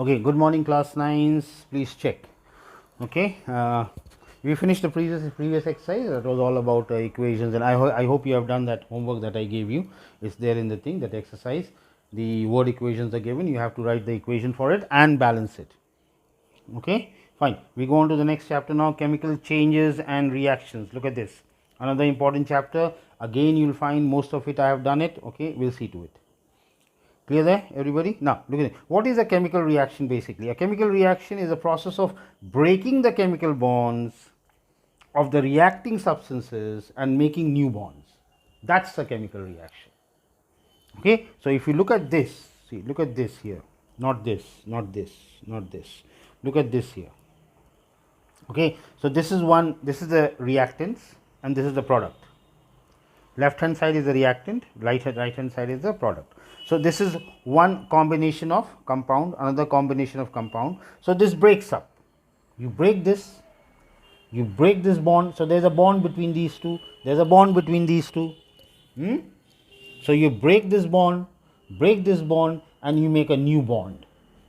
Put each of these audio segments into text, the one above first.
Okay, good morning class 9s, please check. Okay, we finished the previous exercise. That was all about equations, and I hope you have done that homework that I gave you. It's there in the thing, that exercise. The word equations are given, you have to write the equation for it and balance it. Okay, fine. We go on to the next chapter now, chemical changes and reactions. Look at this, another important chapter. Again, you will find most of it I have done it. Okay, we'll see to it. Clear there, everybody? Now, look at it. What is a chemical reaction basically? A chemical reaction is a process of breaking the chemical bonds of the reacting substances and making new bonds. That's a chemical reaction. Okay, so if you look at this, see, look at this here, not this, not this, not this. Look at this here. Okay, so this is the reactants and this is the product. Left hand side is the reactant, right hand side is the product. So this is one combination of compound, another combination of compound. So this breaks up. You break this bond. So there is a bond between these two. There is a bond between these two. So you break this bond, and you make a new bond.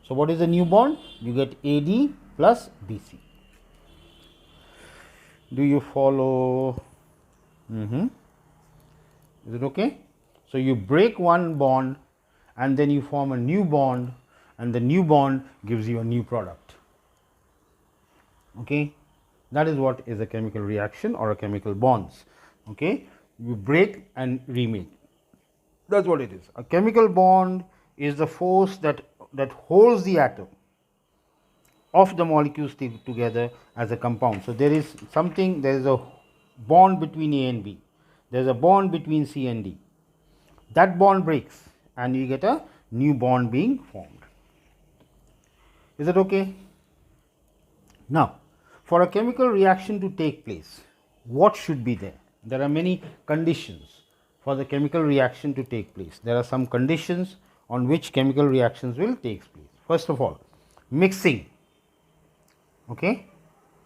So what is a new bond? You get AD plus BC. Do you follow? Is it okay? So you break one bond and then you form a new bond, and the new bond gives you a new product. Okay, that is what is a chemical reaction or a chemical bonds. Okay, you break and remake. That's what it is. A chemical bond is the force that holds the atom of the molecules together as a compound. So there is a bond between A and B. There is a bond between C and D. That bond breaks and you get a new bond being formed. Is it okay? Now, for a chemical reaction to take place, what should be there? There are many conditions for the chemical reaction to take place. There are some conditions on which chemical reactions will take place. First of all, mixing. Okay,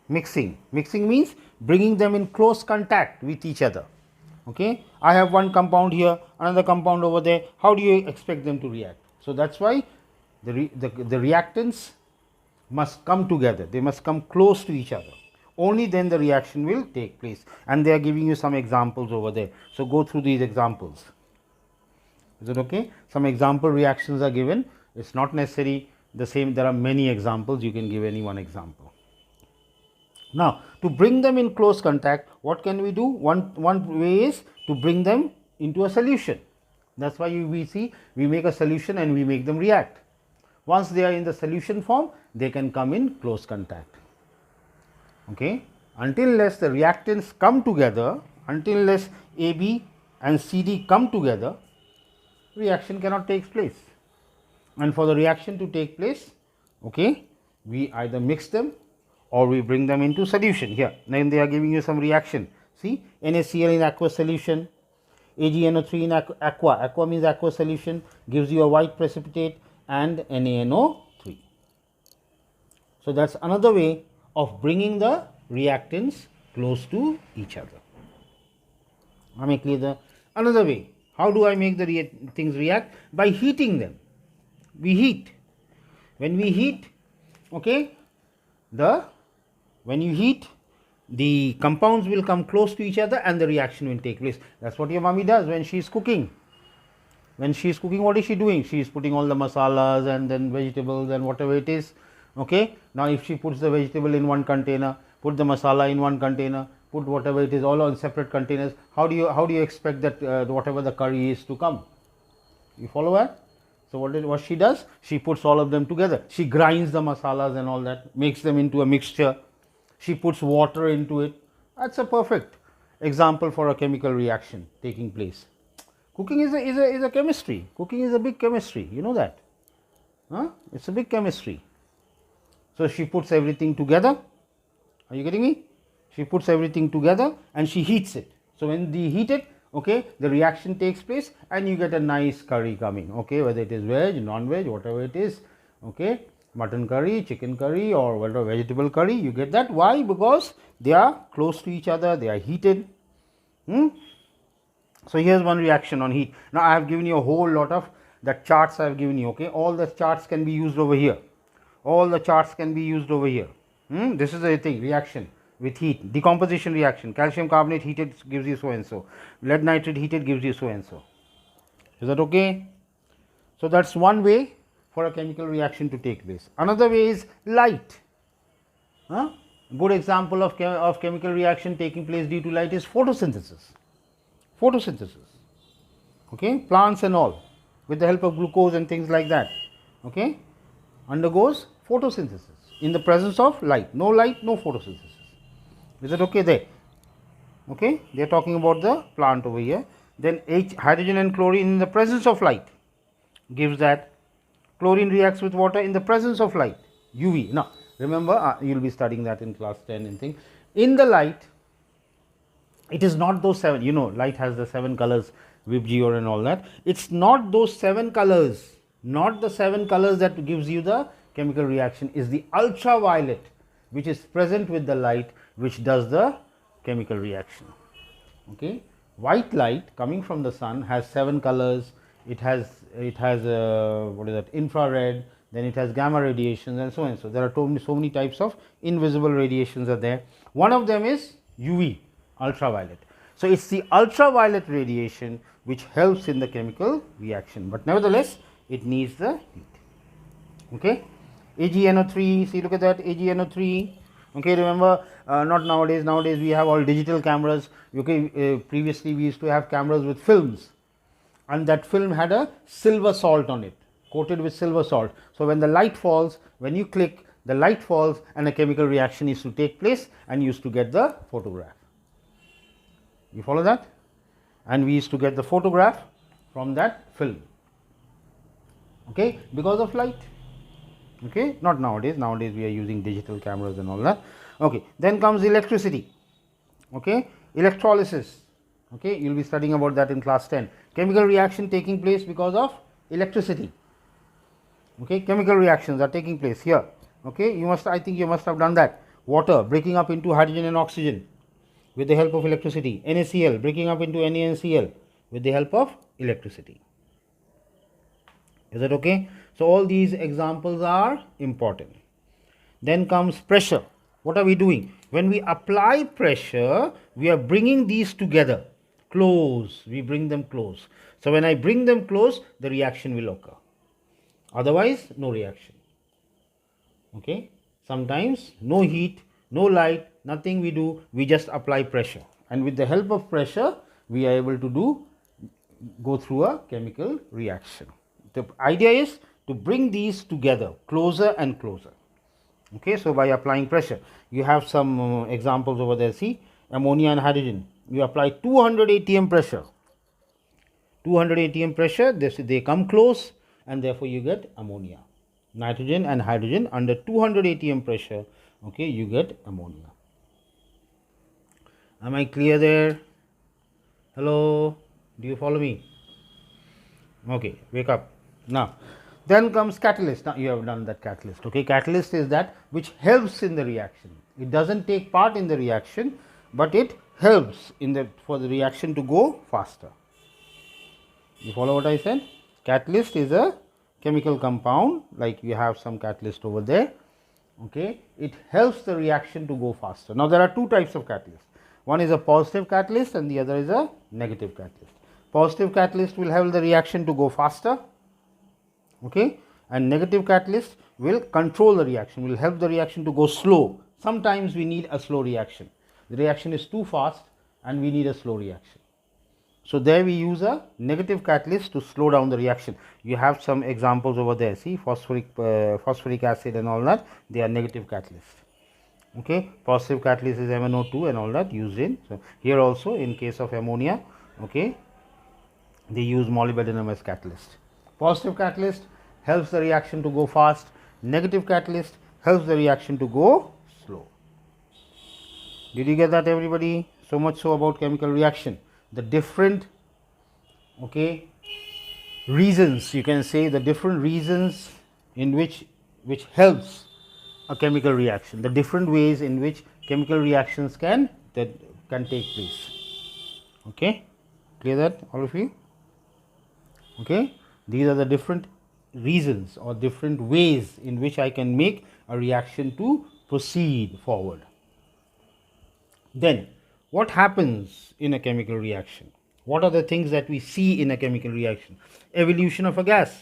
mixing means bringing them in close contact with each other. Okay, I have one compound here, another compound over there. How do you expect them to react? So that's why the reactants must come together. They must come close to each other. Only then the reaction will take place. And they are giving you some examples over there. So go through these examples. Is it okay? Some example reactions are given. It's not necessary the same. There are many examples. You can give any one example. Now, to bring them in close contact, what can we do? One way is to bring them into a solution. That's why we make a solution and we make them react. Once they are in the solution form, they can come in close contact. Okay, until less the reactants come together, until less AB and CD come together, reaction cannot take place. And for the reaction to take place, okay, we either mix them or we bring them into solution. Here, then they are giving you some reaction. See, NaCl in aqueous solution, AgNO3 in aqua. Aqua means aqueous solution, gives you a white precipitate, and NaNO3. So that's another way of bringing the reactants close to each other. I make clear another way. How do I make the things react? By heating them. We heat. When we heat, okay, when you heat, the compounds will come close to each other and the reaction will take place. That's what your mummy does when she is cooking. When she is cooking, what is she doing? She is putting all the masalas and then vegetables and whatever it is. Okay. Now, if she puts the vegetable in one container, put the masala in one container, put whatever it is all on separate containers, how do you expect that whatever the curry is to come? You follow that? So what she does? She puts all of them together. She grinds the masalas and all that, makes them into a mixture. She puts water into it. That's a perfect example for a chemical reaction taking place. Cooking is a chemistry. Cooking is a big chemistry. You know that? Huh? It's a big chemistry. So she puts everything together. Are you getting me? She puts everything together and she heats it. So when they heat it, okay, the reaction takes place and you get a nice curry coming. Okay, whether it is veg, non-veg, whatever it is. Okay, mutton curry, chicken curry, or whatever vegetable curry, you get that. Why? Because they are close to each other. They are heated. So here's one reaction on heat. Now I have given you a whole lot of the charts I have given you. Okay, all the charts can be used over here. all the charts can be used over here. This is the thing, reaction with heat, decomposition reaction. Calcium carbonate heated gives you so and so, lead nitrate heated gives you so and so. Is that okay? So that's one way for a chemical reaction to take place. Another way is light. Good example of chemical reaction taking place due to light is photosynthesis. Photosynthesis, okay, plants and all, with the help of glucose and things like that, okay, undergoes photosynthesis in the presence of light. No light, no photosynthesis. Is that okay there? Okay, they are talking about the plant over here. Then hydrogen and chlorine in the presence of light gives that. Chlorine reacts with water in the presence of light, UV. Now remember, you will be studying that in class 10 and thing. In the light, it is not those 7, you know, light has the 7 colors, Vibgyor and all that. It's not those 7 colors, not the 7 colors that gives you the chemical reaction, is the ultraviolet which is present with the light which does the chemical reaction. Okay, white light coming from the sun has 7 colors. It has what is that, infrared, then it has gamma radiations and so on. So there are so many types of invisible radiations are there. One of them is UV, ultraviolet. So it's the ultraviolet radiation which helps in the chemical reaction, but nevertheless it needs the heat. Okay, AgNO3, see, look at that, AgNO3. Okay, remember, not nowadays. Nowadays we have all digital cameras. Okay, previously we used to have cameras with films, and that film had a silver salt on it, coated with silver salt. So when the light falls, when you click, the light falls and a chemical reaction is to take place, and you used to get the photograph. You follow that? And we used to get the photograph from that film, okay, because of light. Okay, not nowadays. Nowadays we are using digital cameras and all that. Okay, then comes electricity. Okay, electrolysis. Okay, you will be studying about that in class 10. Chemical reaction taking place because of electricity. Okay, chemical reactions are taking place here. Okay, I think you must have done that. Water breaking up into hydrogen and oxygen with the help of electricity. NaCl breaking up into NaNCl with the help of electricity. Is that okay? So all these examples are important. Then comes pressure. What are we doing? When we apply pressure, we are bringing these together, close. We bring them close. So when I bring them close, the reaction will occur. Otherwise, no reaction. Okay. Sometimes no heat, no light, nothing we do. We just apply pressure, and with the help of pressure, we are able to go through a chemical reaction. The idea is to bring these together closer and closer. Okay, so by applying pressure, you have some examples over there. See, ammonia and hydrogen, you apply 200 atm pressure. 200 atm pressure, they come close, and therefore you get ammonia. Nitrogen and hydrogen under 200 atm pressure, okay, you get ammonia. Am I clear there? Hello, do you follow me? Okay, wake up. Now, then comes catalyst. Now you have done that catalyst. Okay, catalyst is that which helps in the reaction. It doesn't take part in the reaction, but it helps for the reaction to go faster. You follow what I said? Catalyst is a chemical compound, like you have some catalyst over there. Okay, it helps the reaction to go faster. Now there are two types of catalyst. One is a positive catalyst and the other is a negative catalyst. Positive catalyst will help the reaction to go faster. Okay, and negative catalyst will control the reaction, will help the reaction to go slow. Sometimes we need a slow reaction. The reaction is too fast and we need a slow reaction. So there we use a negative catalyst to slow down the reaction. You have some examples over there. See, phosphoric acid and all that, they are negative catalysts. Okay, positive catalyst is MnO2 and all that used in. So here also in case of ammonia, okay, they use molybdenum as catalyst. Positive catalyst helps the reaction to go fast. Negative catalyst helps the reaction to go slow. Did you get that, everybody? So much so about chemical reaction. The different, okay, reasons, you can say the different reasons in which helps a chemical reaction. The different ways in which chemical reactions can take place. Okay, clear that, all of you? Okay. These are the different reasons or different ways in which I can make a reaction to proceed forward. Then, what happens in a chemical reaction? What are the things that we see in a chemical reaction? Evolution of a gas.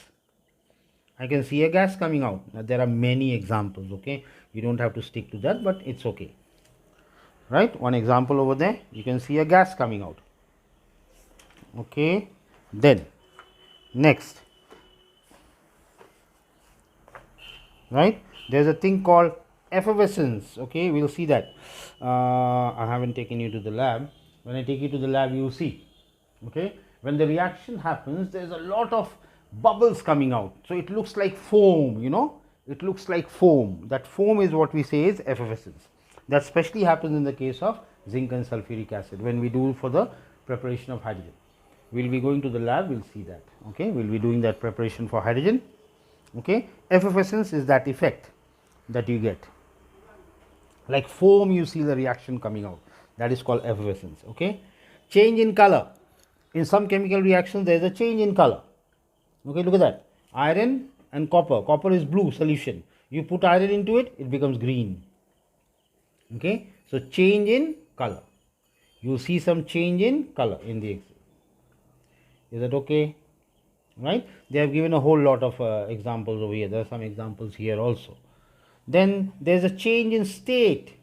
I can see a gas coming out. Now, there are many examples, okay? You don't have to stick to that, but it's okay. Right? One example over there, you can see a gas coming out. Okay? Then, next. Right? There's a thing called effervescence. Okay? We'll see that. I haven't taken you to the lab. When I take you to the lab, you will see. Okay? When the reaction happens, there's a lot of bubbles coming out. So, it looks like foam, you know. It looks like foam. That foam is what we say is effervescence. That especially happens in the case of zinc and sulfuric acid when we do for the preparation of hydrogen. We'll be going to the lab, we'll see that. Okay? We'll be doing that preparation for hydrogen. Okay? Effervescence is that effect that you get. Like foam, you see the reaction coming out. That is called effervescence. Okay? Change in color. In some chemical reactions, there is a change in color. Okay, look at that. Iron and copper. Copper is blue solution. You put iron into it, it becomes green. Okay, so change in color. You see some change in color in the example. Is that okay? Right? They have given a whole lot of examples over here. There are some examples here also. Then there is a change in state.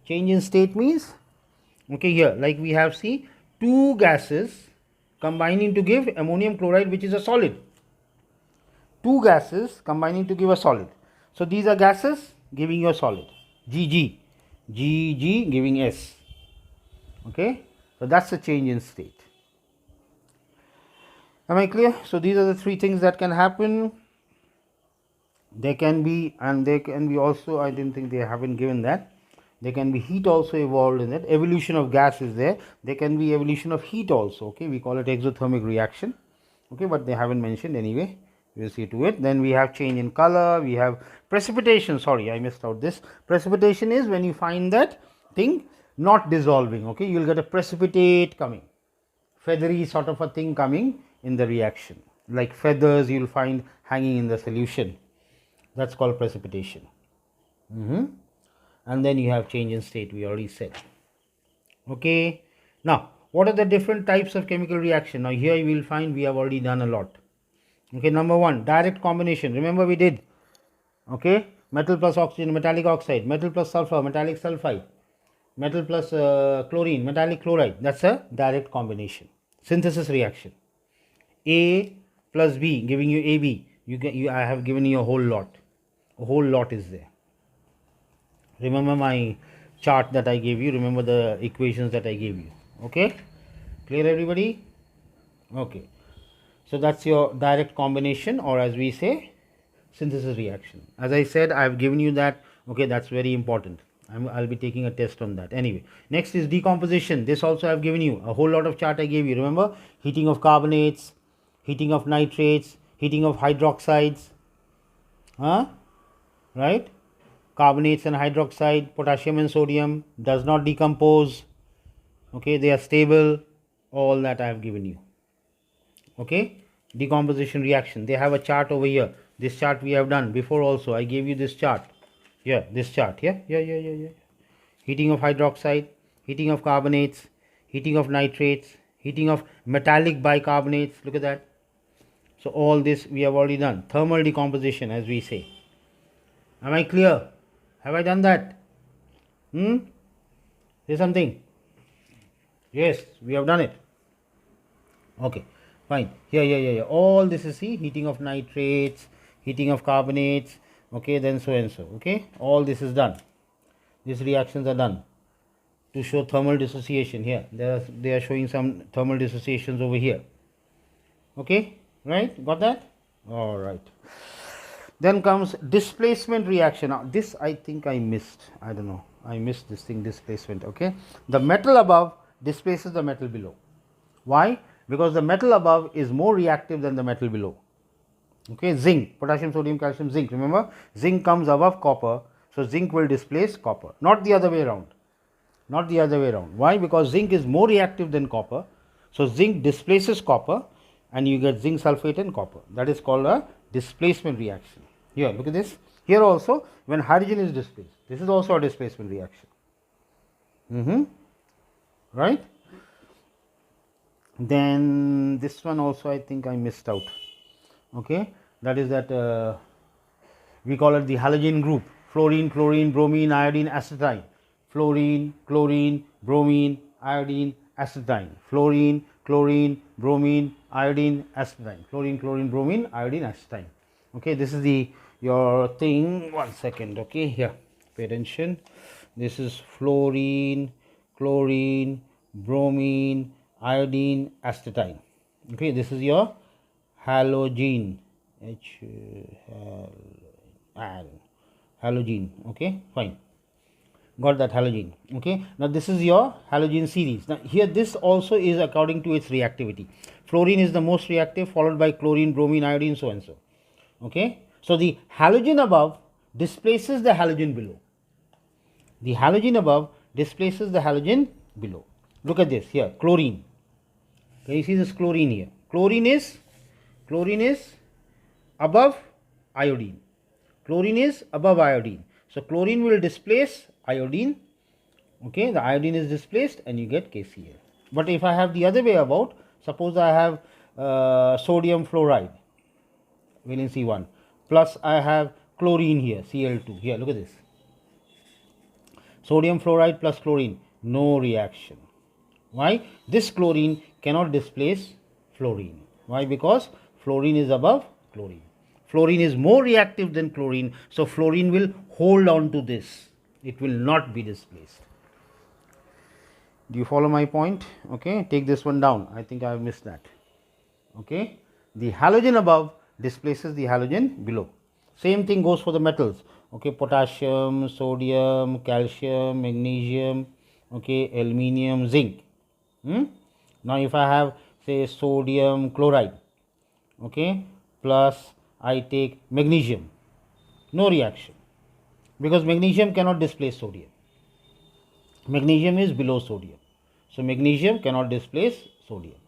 Change in state means, okay, here like we have see two gases combining to give ammonium chloride, which is a solid. Two gases combining to give a solid. So these are gases giving you a solid. Gg. Gg giving S. Okay. So that's the change in state. Am I clear? So these are the three things that can happen. There can be, and there can be also, I didn't think they haven't given that. There can be heat also involved in that. Evolution of gas is there. There can be evolution of heat also. Okay. We call it exothermic reaction. Okay. But they haven't mentioned anyway. We'll see to it. Then we have change in color. We have precipitation. Sorry, I missed out this. Precipitation is when you find that thing not dissolving. Okay. You'll get a precipitate coming. Feathery sort of a thing coming in the reaction. Like feathers you'll find hanging in the solution. That's called precipitation. And then you have change in state, we already said. Okay. Now, what are the different types of chemical reaction? Now, here you will find we have already done a lot. Okay, number one, direct combination. Remember we did. Okay, metal plus oxygen, metallic oxide, metal plus sulfur, metallic sulfide, metal plus chlorine, metallic chloride. That's a direct combination. Synthesis reaction. A plus B giving you AB. I have given you a whole lot. A whole lot is there. Remember my chart that I gave you. Remember the equations that I gave you. Okay, clear everybody? Okay. So that's your direct combination, or as we say, synthesis reaction. As I said, I have given you that. Okay, that's very important. I'll be taking a test on that. Anyway, next is decomposition. This also I have given you a whole lot of chart I gave you. Remember, heating of carbonates, heating of nitrates, heating of hydroxides. Right? Carbonates and hydroxide, potassium and sodium does not decompose. Okay, they are stable. All that I have given you. Okay, decomposition reaction. They have a chart over here. This chart we have done before also. I gave you this chart. Yeah, this chart. Yeah. Heating of hydroxide, heating of carbonates, heating of nitrates, heating of metallic bicarbonates. Look at that. So all this we have already done. Thermal decomposition, as we say. Am I clear? Have I done that? Say something. Yes, we have done it. Okay. Fine. Yeah. All this is see, heating of nitrates, heating of carbonates. Okay, then so and so. Okay, all this is done. These reactions are done to show thermal dissociation. Here, they are showing some thermal dissociations over here. Okay, right? Got that? All right. Then comes displacement reaction. Now, this I think I missed. I don't know. I missed this thing, displacement. Okay, the metal above displaces the metal below. Why? Because the metal above is more reactive than the metal below. Okay, zinc, potassium, sodium, calcium, zinc. Remember, zinc comes above copper, so zinc will displace copper, not the other way around. Not the other way around. Why? Because zinc is more reactive than copper, so zinc displaces copper and you get zinc sulfate and copper. That is called a displacement reaction. Here, look at this. Here also, when hydrogen is displaced, this is also a displacement reaction. Right? Then this one also I think I missed out. Okay, that is that we call it the halogen group: fluorine, chlorine, bromine, iodine, acetylene. Fluorine, chlorine, bromine, iodine, acetylene. Fluorine, chlorine, bromine, iodine, acetylene. Fluorine, chlorine, bromine, iodine, acetylene. Okay, this is the your thing. 1 second. Okay, here, pay attention. This is fluorine, chlorine, bromine, iodine, acetylene. Okay, this is your halogen. Halogen. Okay, fine. Got that, halogen. Okay, now this is your halogen series. Now here this also is according to its reactivity. Fluorine is the most reactive, followed by chlorine, bromine, iodine, so and so. Okay, so the halogen above displaces the halogen below. The halogen above displaces the halogen below. Look at this here, chlorine. Can you see this chlorine here? Chlorine is above iodine. Chlorine is above iodine. So chlorine will displace iodine. Okay, the iodine is displaced and you get KCl. But if I have the other way about, suppose I have sodium fluoride, valency 1, plus I have chlorine here, Cl2. Here, look at this. Sodium fluoride plus chlorine, no reaction. Why? This chlorine cannot displace fluorine. Why? Because fluorine is above chlorine. Fluorine is more reactive than chlorine, so fluorine will hold on to this. It will not be displaced. Do you follow my point? Okay, take this one down. I think I have missed that. Okay, the halogen above displaces the halogen below. Same thing goes for the metals. Okay, potassium, sodium, calcium, magnesium, okay, aluminium, zinc. Now if I have say sodium chloride, okay, plus I take magnesium, no reaction, because magnesium cannot displace sodium. Magnesium is below sodium, so magnesium cannot displace sodium.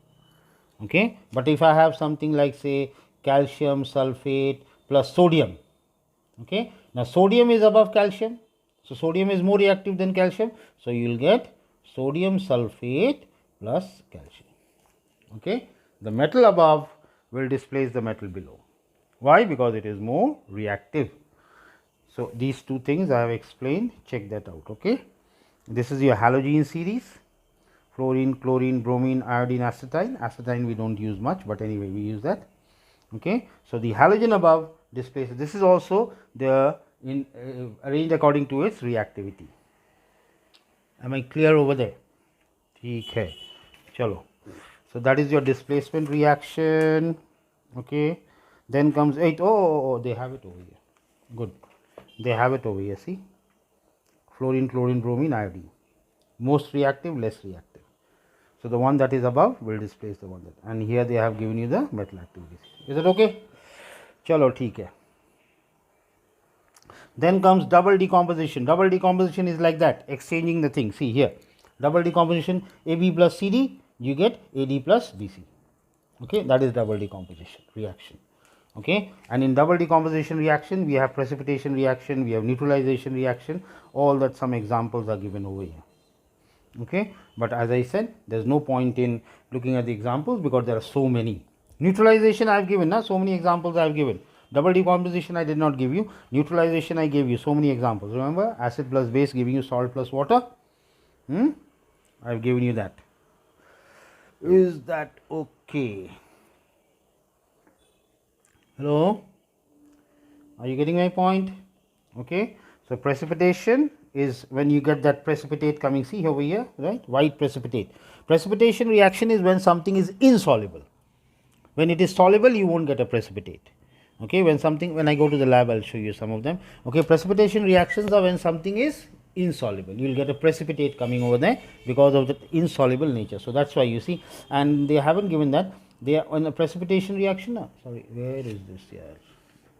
Okay, but if I have something like say calcium sulfate plus sodium, okay, now sodium is above calcium, so sodium is more reactive than calcium, so you will get sodium sulfate plus calcium. Okay, the metal above will displace the metal below. Why? Because it is more reactive. So these two things I have explained, check that out. Okay, this is your halogen series: fluorine, chlorine, bromine, iodine, acetylene. Acetylene we don't use much, but anyway we use that. Okay, so the halogen above displaces. This is also the arranged according to its reactivity. Am I clear over there? ठीक है, चलो. So that is your displacement reaction. Okay, then comes it. Oh, they have it over here. Good, they have it over here. See, fluorine, chlorine, bromine, iodine. Most reactive, less reactive. So the one that is above will displace the one that. And here they have given you the metal activities. Is it okay? Chalo, theek hai. Then comes double decomposition. Double decomposition is like that, exchanging the thing. See here, double decomposition, AB plus CD, you get AD plus BC. Okay, that is double decomposition reaction. Okay, and in double decomposition reaction, we have precipitation reaction, we have neutralization reaction, all that some examples are given over here. Okay, but as I said, there is no point in looking at the examples because there are so many. Neutralization I have given, so many examples I have given. Double decomposition I did not give you. Neutralization I gave you so many examples. Remember, acid plus base giving you salt plus water. I have given you that. Is that okay? Hello? Are you getting my point? Okay. So precipitation is when you get that precipitate coming. See over here, right? White precipitate. Precipitation reaction is when something is insoluble. When it is soluble, you won't get a precipitate. Okay, when I go to the lab, I'll show you some of them. Okay, precipitation reactions are when something is insoluble. You will get a precipitate coming over there because of the insoluble nature. So that's why you see, and they haven't given that. They are on a precipitation reaction. Sorry, where is this here?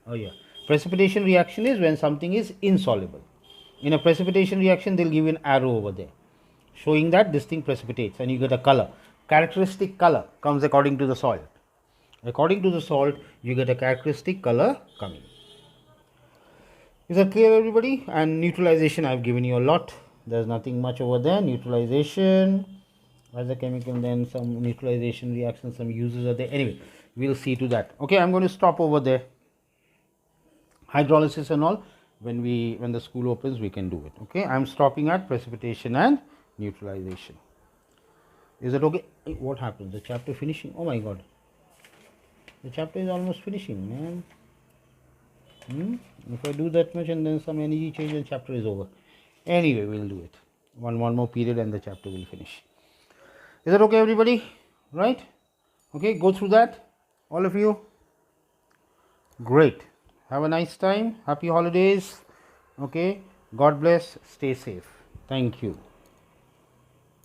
Oh yeah, precipitation reaction is when something is insoluble. In a precipitation reaction, they'll give you an arrow over there, showing that this thing precipitates, and you get a color. Characteristic color comes according to the soil. According to the salt, you get a characteristic color coming. Is that clear, everybody? And neutralization, I've given you a lot. There's nothing much over there. Neutralization as a chemical, then some neutralization reactions, some uses are there. Anyway, we'll see to that. Okay, I'm going to stop over there. Hydrolysis and all, when the school opens, we can do it. Okay, I'm stopping at precipitation and neutralization. Is that okay? What happens? The chapter finishing? Oh my god, the chapter is almost finishing, man. If I do that much and then some energy change, the chapter is over. Anyway, we'll do it. One more period and the chapter will finish. Is that okay, everybody? Right? Okay, go through that, all of you. Great. Have a nice time. Happy holidays. Okay. God bless. Stay safe. Thank you.